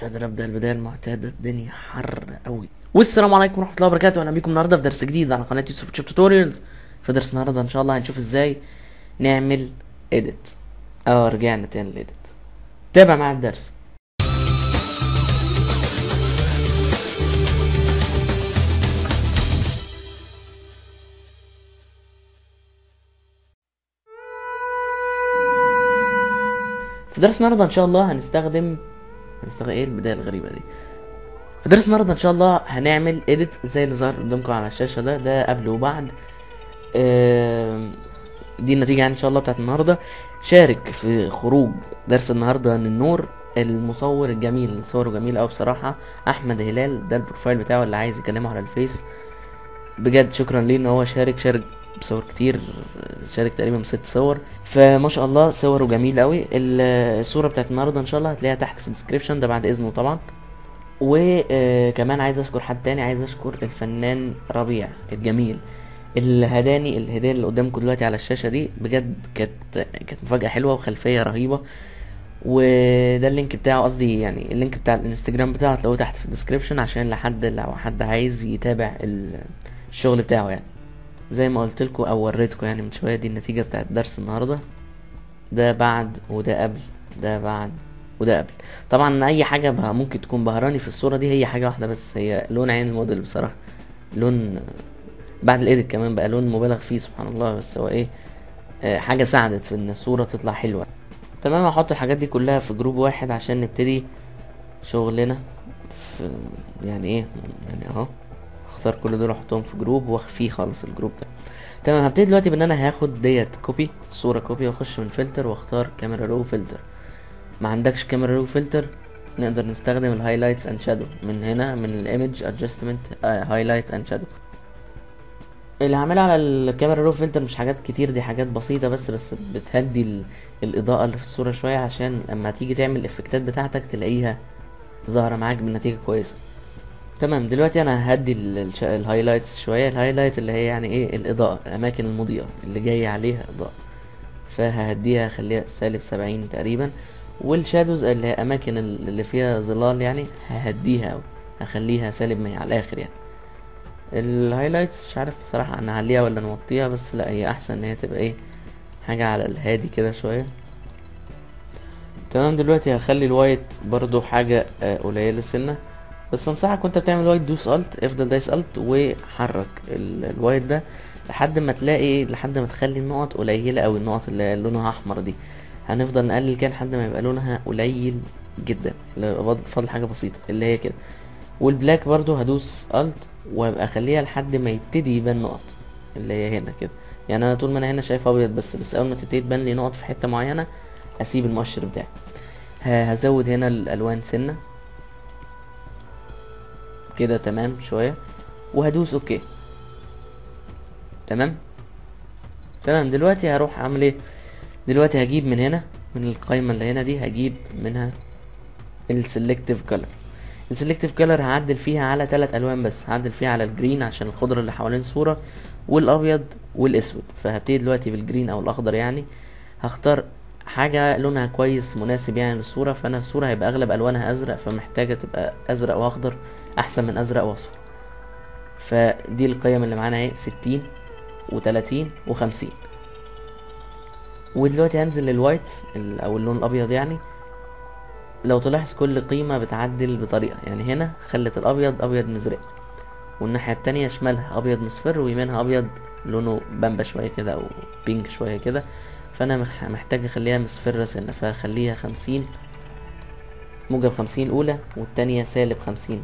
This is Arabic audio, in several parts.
مش قادر ابدا البدايه المعتاده، الدنيا حر قوي. والسلام عليكم ورحمه الله وبركاته، اهلا بيكم النهارده في درس جديد على قناه يوسف تشوب توتوريالز. في درس النهارده ان شاء الله هنشوف ازاي نعمل اديت. رجعنا تاني للاديت. تابع معايا الدرس. في درس النهارده ان شاء الله هنستخدم ايه البدايه الغريبه دي. في درس النهارده ان شاء الله هنعمل اديت زي اللي ظهر قدامكم على الشاشه ده قبل وبعد. دي النتيجه يعني ان شاء الله بتاعت النهارده. شارك في خروج درس النهارده عن النور المصور الجميل، صوره جميل قوي بصراحه، احمد هلال، ده البروفايل بتاعه اللي عايز يكلمه على الفيس. بجد شكرا ليه ان هو شارك بصور كتير، شارك تقريبا ب6 صور، فما شاء الله صوره جميل قوي. الصوره بتاعت النهارده ان شاء الله هتلاقيها تحت في الديسكريبشن، ده بعد اذنه طبعا. وكمان عايز اشكر حد تاني، عايز اشكر الفنان ربيع الجميل اللي هداني الهديه اللي قدامكم دلوقتي على الشاشه دي. بجد كانت مفاجاه حلوه وخلفيه رهيبه. وده اللينك بتاعه، قصدي يعني اللينك بتاع الانستجرام بتاعه هتلاقوه تحت في الديسكريبشن، عشان لو حد عايز يتابع الشغل بتاعه يعني. زي ما قلت لكم او وريتكم يعني من شويه، دي النتيجه بتاعت درس النهارده. ده بعد وده قبل، ده بعد وده قبل. طبعا اي حاجه ممكن تكون بهراني في الصوره دي هي حاجه واحده بس، هي لون عين الموديل بصراحه. لون بعد الايديت كمان بقى لون مبالغ فيه سبحان الله، بس هو ايه، حاجه ساعدت في ان الصوره تطلع حلوه. تمام، هحط الحاجات دي كلها في جروب واحد عشان نبتدي شغلنا. في يعني ايه يعني اهو، اختار كل دول احطهم في جروب واخفيه خالص الجروب ده. تمام، هبتدي دلوقتي بان انا هاخد ديت كوبي، صوره كوبي، واخش من فلتر واختار كاميرا رو فلتر. ما عندكش كاميرا رو فلتر نقدر نستخدم الهايلايتس اند شادو من هنا، من الايمج ادجستمنت هايلايت اند شادو. اللي هعملها على الكاميرا رو فلتر مش حاجات كتير، دي حاجات بسيطه بس بتهدي الاضاءه اللي في الصوره شويه، عشان اما تيجي تعمل الافكتات بتاعتك تلاقيها ظاهره معاك بنتيجه كويسه. تمام، دلوقتي انا هدي الهايلايتس شويه. الهايلايت اللي هي يعني ايه، الاضاءه، الاماكن المضيئه اللي جايه عليها اضاءه، فههديها اخليها -70 تقريبا. والشادوز اللي هي اماكن اللي فيها ظلال يعني ههديها او هخليها -100 على الاخر يعني. الهايلايتس مش عارف بصراحه انا اعليها ولا نوطيها، بس لا هي احسن ان هي تبقى ايه، حاجه على الهادي كده شويه. تمام، دلوقتي هخلي الوايت برضو حاجه قليله سنه، بس انصحك وانت بتعمل وايت دوس الت، افضل دايس الت وحرك الوايت ده لحد ما تخلي النقط قليله قوي، النقط اللي لونها احمر دي هنفضل نقلل كده لحد ما يبقى لونها قليل جدا، اللي يبقى فاضل حاجه بسيطه اللي هي كده. والبلاك برضو هدوس الت وابقى اخليها لحد ما يبتدي يبان نقط اللي هي هنا كده. يعني انا طول ما انا هنا شايف ابيض بس اول ما تبتدي تبان لي نقط في حته معينه اسيب المؤشر بتاعي. هزود هنا الالوان سنه كده، تمام شويه، وهدوس اوكي. تمام. دلوقتي هروح اعمل ايه، دلوقتي هجيب من هنا، من القائمه اللي هنا دي، هجيب منها السلكتيف كلر. السلكتيف كلر هعدل فيها على 3 الوان بس، هعدل فيها على الجرين عشان الخضره اللي حوالين الصوره، والابيض والاسود. فهبتدي دلوقتي بالجرين او الاخضر يعني. هختار حاجه لونها كويس مناسب يعني للصوره، فانا الصوره هيبقى اغلب الوانها ازرق، فمحتاجه تبقى ازرق واخضر احسن من ازرق واصفر. فدي القيم اللي معانا اهي، 60 و30 و50. ودلوقتي هنزل للوايت او اللون الابيض يعني. لو تلاحظ كل قيمة بتعدل بطريقة، يعني هنا خلت الابيض ابيض مزرق، والناحية التانية شمالها ابيض مصفر، ويمينها ابيض لونه بامبا شوية كده او بينك شوية كده. فانا محتاج اخليها مصفرة سنة، فاخليها 50 موجب 50 اولى، والتانية -50.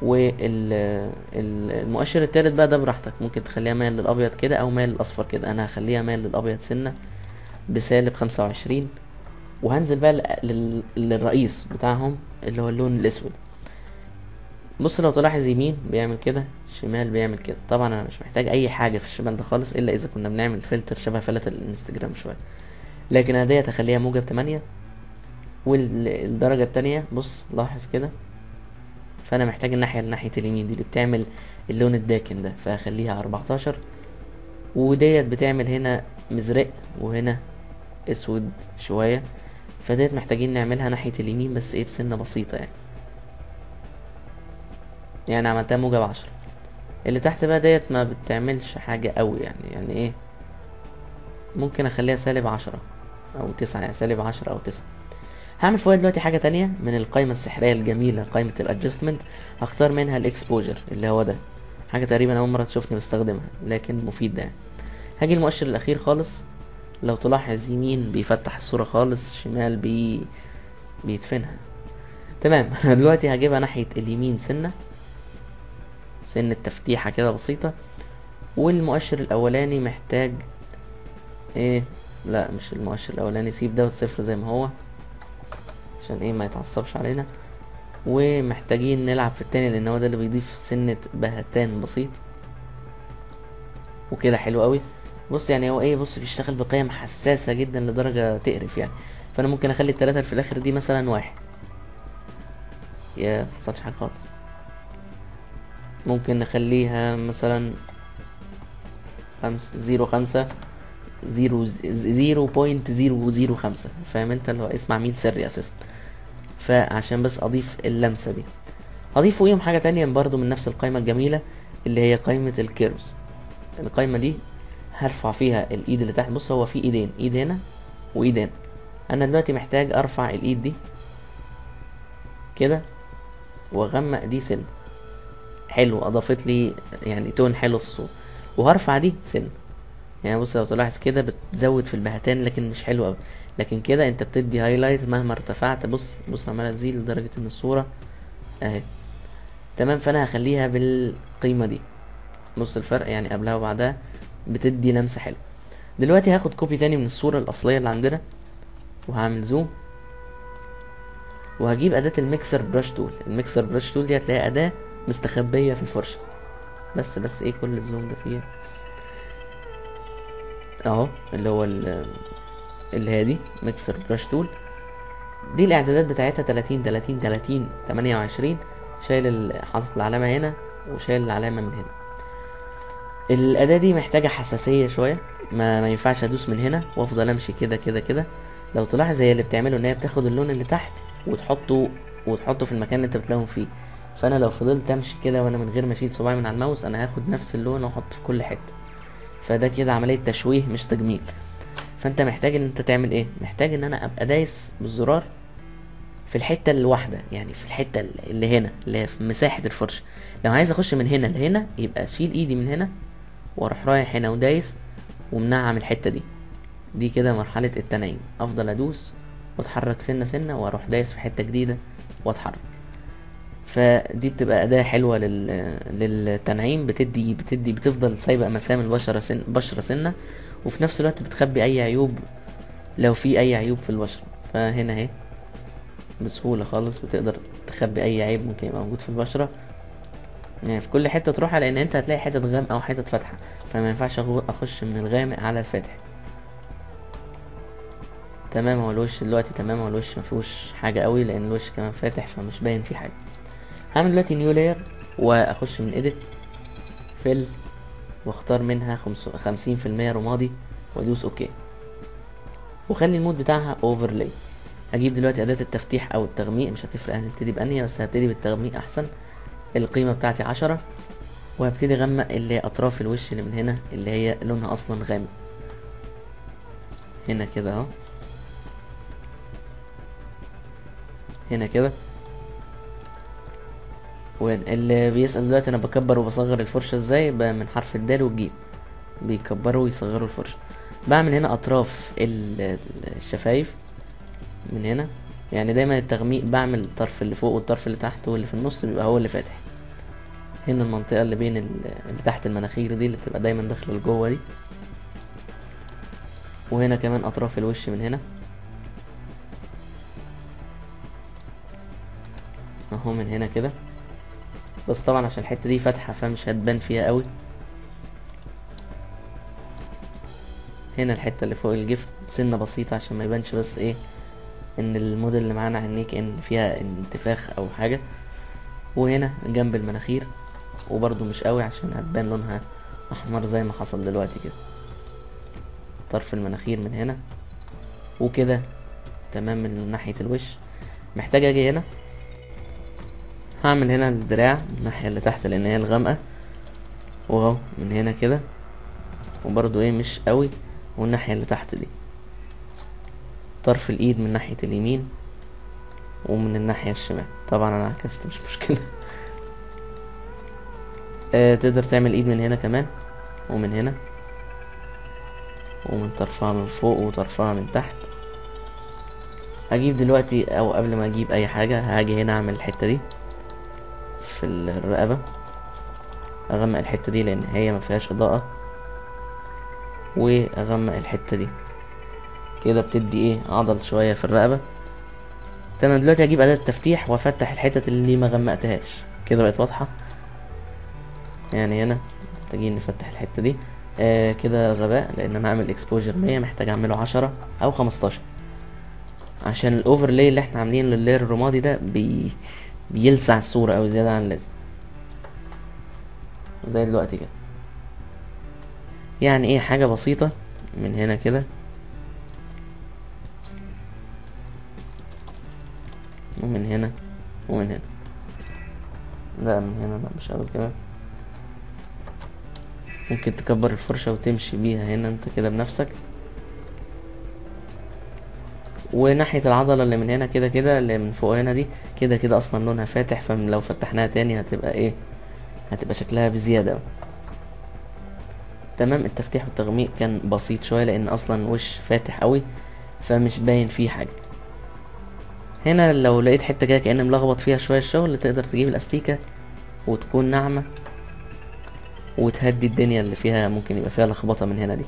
والمؤشر التالت بقى ده براحتك، ممكن تخليها مايل للابيض كده او مايل للاصفر كده. انا هخليها مايل للابيض سنة ب-25. وهنزل بقى للرئيس بتاعهم اللي هو اللون الاسود. بص لو تلاحظ يمين بيعمل كده، شمال بيعمل كده. طبعا انا مش محتاج اي حاجه في الشمال ده خالص، الا اذا كنا بنعمل فلتر شبه فلتر الانستجرام شويه. لكن انا ديت هخليها موجب 8. والدرجه التانية بص لاحظ كده، فانا محتاج ناحيه اليمين دي اللي بتعمل اللون الداكن ده، فهخليها 14. وديت بتعمل هنا مزرق وهنا اسود شويه، فديت محتاجين نعملها ناحية اليمين بس ايه بسنة بسيطة يعني عملتها موجب 10. اللي تحت بقى ديت ما بتعملش حاجة قوي يعني ايه، ممكن اخليها -10 او 9، يعني -10 او 9. هعمل فوق دلوقتي حاجة تانية من القائمة السحرية الجميلة، قائمة الادجستمنت. هختار منها الاكسبوجر اللي هو ده، حاجة تقريبا اول مرة تشوفني بستخدمها لكن مفيد ده. هاجي المؤشر الاخير خالص، لو تلاحظ يمين بيفتح الصورة خالص، شمال بيدفنها. تمام. دلوقتي هجيبها ناحية اليمين سنة تفتيحة كده بسيطة. والمؤشر الاولاني محتاج ايه، لا مش المؤشر الاولاني، سيب دوت 0 زي ما هو عشان ايه ما يتعصبش علينا. ومحتاجين نلعب في التاني لان هو ده اللي بيضيف سنة بهتان بسيط وكده. حلو قوي. بص يعني هو ايه، بص بيشتغل بقيم حساسة جدا لدرجة تقرف يعني. فانا ممكن اخلي ال3 اللي في الاخر دي مثلا 1، يا محصلش حاجة خالص. ممكن نخليها مثلا 5 0.005. فاهم انت اللي هو اسم عميل سري اساسا. فعشان بس اضيف اللمسة دي، هضيف فوقيهم حاجة تانية برضو من نفس القائمة الجميلة اللي هي قائمة الكيرفز. القائمة دي هرفع فيها الايد اللي تحت. بص هو في ايدين، ايد هنا وايد هنا. انا دلوقتي محتاج ارفع الايد دي كده واغمق دي سن. حلو، اضافت لي يعني تون حلو في الصوت. وهرفع دي سن، يعني بص لو تلاحظ كده بتزود في البهتان لكن مش حلو قوي. لكن كده انت بتدي هايلايت مهما ارتفعت. بص عماله تزيد لدرجه ان الصوره اهي تمام. فانا هخليها بالقيمه دي. بص الفرق يعني قبلها وبعدها بتدي لمسه حلوه. دلوقتي هاخد كوبي تاني من الصوره الاصليه اللي عندنا وهعمل زوم، وهجيب اداه الميكسر براش تول. الميكسر براش تول دي هتلاقيها اداه مستخبيه في الفرشه. بس ايه كل الزوم ده فيها اهو، اللي هو اللي هي دي ميكسر براش تول. دي الاعدادات بتاعتها 30 30 30 28. شايل حاطط العلامه هنا وشايل العلامه من هنا. الاداه دي محتاجه حساسيه شويه، ما ينفعش ادوس من هنا وافضل امشي كده كده كده. لو تلاحظ هي اللي بتعمله ان هي بتاخد اللون اللي تحت وتحطه في المكان اللي انت بتلون فيه. فانا لو فضلت امشي كده وانا من غير ما اشيل صباعي من على الماوس، انا هاخد نفس اللون واحطه في كل حته. فده كده عمليه تشويه مش تجميل. فانت محتاج ان انت تعمل ايه، محتاج ان انا ابقى دايس بالزرار في الحته الواحده، يعني في الحته اللي هنا اللي هي في مساحه الفرشه. لو عايز اخش من هنا لهنا يبقى اشيل ايدي من هنا واروح رايح هنا ودايس ومنعم الحته دي كده مرحله التنعيم. افضل ادوس واتحرك سنه سنه واروح دايس في حته جديده واتحرك. فدي بتبقى اداه حلوه للتنعيم. بتفضل سايبه مسام بشره سنه، وفي نفس الوقت بتخبي اي عيوب لو في اي عيوب في البشره. فهنا اهي بسهوله خالص بتقدر تخبي اي عيب ممكن يبقى موجود في البشره، يعني في كل حته تروحها، لان انت هتلاقي حته غامقه او حته فاتحه. فما ينفعش اخش من الغامق على الفاتح. تمام. هو الوش دلوقتي تمام، هو الوش مفيهوش حاجه قوي لان الوش كمان فاتح فمش باين فيه حاجه. هعمل دلوقتي نيو لاير واخش من اديت فيل واختار منها 50% رمادي وادوس اوكي وخلي المود بتاعها اوفرلاي. هجيب دلوقتي اداة التفتيح او التغميق، مش هتفرق هنبتدي بانهي، بس هبتدي بالتغميق احسن. القيمة بتاعتي 10، وهبتدي اغمق اللي هي اطراف الوش اللي من هنا اللي هي لونها اصلا غامق هنا كده اهو، هنا كده. وين اللي بيسأل دلوقتي انا بكبر وبصغر الفرشة ازاي؟ من حرف الدال والجيم بيكبروا ويصغروا الفرشة. بعمل هنا اطراف الشفايف من هنا، يعني دايما التغميق بعمل الطرف اللي فوق والطرف اللي تحت، واللي في النص بيبقى هو اللي فاتح. هنا المنطقة اللي بين اللي تحت المناخير دي اللي بتبقى دايما داخلة لجوه دي. وهنا كمان اطراف الوش من هنا اهو، من هنا كده. بس طبعا عشان الحتة دي فاتحة فمش هتبان فيها قوي. هنا الحتة اللي فوق الجفن سنة بسيطة عشان ما يبانش بس ايه ان الموديل اللي معانا عينيك ان فيها انتفاخ او حاجة. وهنا جنب المناخير وبرضو مش قوي عشان هتبان لونها احمر زي ما حصل دلوقتي كده. طرف المناخير من هنا وكده تمام من ناحية الوش. محتاج اجي هنا هعمل هنا الدراع الناحية اللي تحت لان هي الغامقة، واهو من هنا كده، وبرضو ايه مش قوي، والناحية اللي تحت دي طرف الايد من ناحية اليمين ومن الناحية الشمال. طبعا انا عكست مش مشكلة. تقدر تعمل ايد من هنا كمان ومن هنا ومن طرفها من فوق وطرفها من تحت. هجيب دلوقتي او قبل ما اجيب اي حاجة هاجي هنا اعمل الحتة دي في الرقبة، اغمق الحتة دي لان هي ما فيهاش اضاءة، واغمق الحتة دي كده بتدي ايه عضل شوية في الرقبة. تمام دلوقتي هجيب اداة تفتيح وافتح الحتت اللي ما غمقتهاش كده بقت واضحة. يعني هنا محتاجين نفتح الحتة دي كده غباء لان انا عامل اكسبوجر 100، محتاج اعمله 10 او 15 عشان الاوفرلاي اللي احنا عاملينه لللاير الرمادي ده بيلسع الصورة اوي زيادة عن اللازم زي دلوقتي كده. يعني ايه حاجة بسيطة من هنا كده ومن هنا ومن هنا، لا من هنا لا مش اوي كده. ممكن تكبر الفرشة وتمشي بيها هنا انت كده بنفسك. وناحية العضلة اللي من هنا كده كده اللي من فوق هنا دي كده كده اصلا لونها فاتح، فلو فتحناها تاني هتبقى ايه، هتبقى شكلها بزيادة. تمام التفتيح والتغميق كان بسيط شوية لان اصلا وش فاتح قوي فمش باين فيه حاجة. هنا لو لقيت حتة كده كأن ملخبط فيها شوية الشغل تقدر تجيب الاستيكة وتكون ناعمة وتهدي الدنيا اللي فيها ممكن يبقى فيها لخبطة من هنا دي.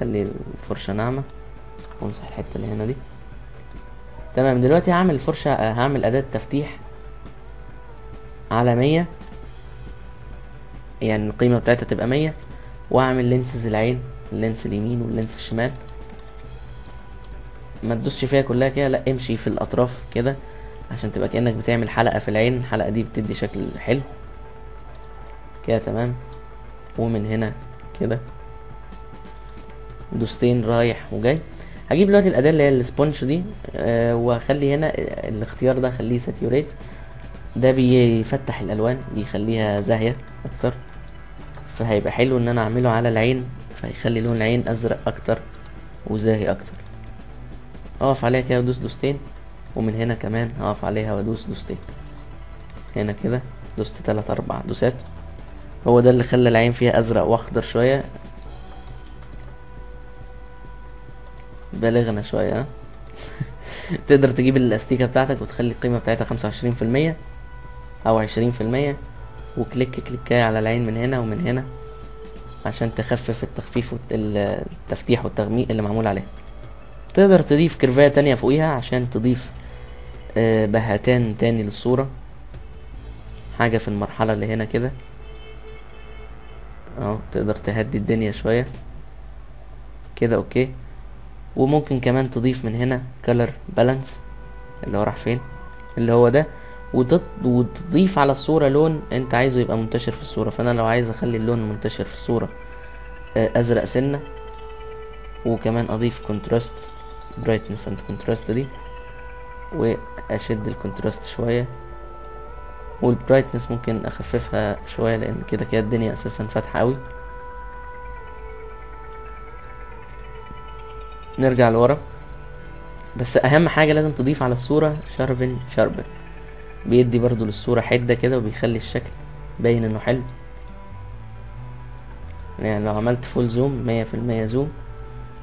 خلي الفرشة ناعمة وامسح الحتة اللي هنا دي. تمام دلوقتي هعمل الفرشة هعمل اداة تفتيح على 100، يعني القيمة بتاعتها تبقى 100، واعمل لينسز العين، اللينس اليمين واللينس الشمال. ما تدوسش فيها كلها كده، لا امشي في الاطراف كده عشان تبقى كأنك بتعمل حلقة في العين. الحلقة دي بتدي شكل حلو كده. تمام ومن هنا كده دوستين رايح وجاي. هجيب دلوقتي الاداة اللي هي السبونج دي واخلي هنا الاختيار ده خليه ساتيوريت، ده بيفتح الالوان بيخليها زاهية اكتر، فهيبقى حلو ان انا اعمله على العين فهيخلي لون العين ازرق اكتر وزاهي اكتر. اقف عليها كده ودوس دوستين، ومن هنا كمان هقف عليها وادوس دوستين. هنا كده دوست 3 4 دوسات، هو ده اللي خلى العين فيها ازرق واخضر شوية. بالغنا شوية تقدر تجيب الاستيكة بتاعتك وتخلي القيمة بتاعتها 25% او 20%، وكليك كليكاية على العين من هنا ومن هنا عشان تخفف التخفيف التفتيح والتغميق اللي معمول عليها. تقدر تضيف كيرفاية تانية فوقيها عشان تضيف بهتان تاني للصورة، حاجة في المرحلة اللي هنا كده اهو. تقدر تهدي الدنيا شوية كده اوكي. وممكن كمان تضيف من هنا color balance اللي هو راح فين اللي هو ده، وتضيف على الصورة لون انت عايزه يبقى منتشر في الصورة. فانا لو عايز اخلي اللون منتشر في الصورة ازرق سنة، وكمان اضيف كونتراست brightness and contrast دي، واشد الكونتراست شوية، والبرايتنس ممكن اخففها شوية لان كده كده الدنيا اساسا فاتحة قوي. نرجع لورا، بس اهم حاجة لازم تضيف على الصورة شاربن بيدي برضو للصورة حدة كده وبيخلي الشكل باين انه حلو. يعني لو عملت فول زوم 100% زوم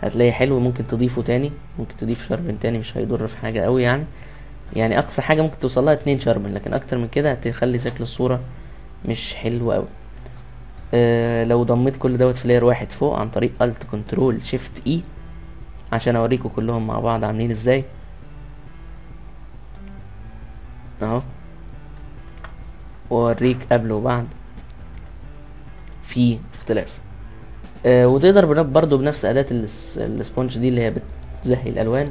هتلاقي حلو. ممكن تضيفه تاني، ممكن تضيف شاربن تاني مش هيضر في حاجة قوي يعني اقصى حاجة ممكن توصلها 2 شاربن، لكن اكتر من كده هتخلي شكل الصورة مش حلو قوي. لو ضميت كل دوت في لاير واحد فوق عن طريق الت كنترول شيفت اي عشان اوريكم كلهم مع بعض عاملين ازاي اهو، واوريك قبل وبعد في اختلاف. وتقدر برضو بنفس اداة السبونج دي اللي هي بتزهي الالوان،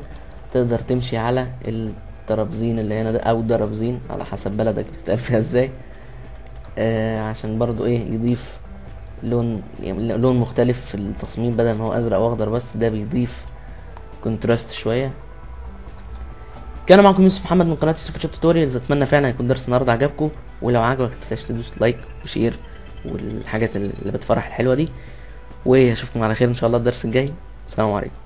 تقدر تمشي على الدرابزين اللي هنا ده او درابزين على حسب بلدك بتتقال فيها ازاي، عشان برضو ايه يضيف لون مختلف في التصميم. بدل ما هو ازرق واخضر بس، ده بيضيف كونتراست شويه. كان معكم يوسف محمد من قناه يوسف فوتوشوب توتوريالز. اتمنى فعلا يكون درس النهارده عجبكم، ولو عجبك متنساش تدوس لايك وشير والحاجات اللي بتفرح الحلوه دي، واشوفكم على خير ان شاء الله الدرس الجاي. السلام عليكم.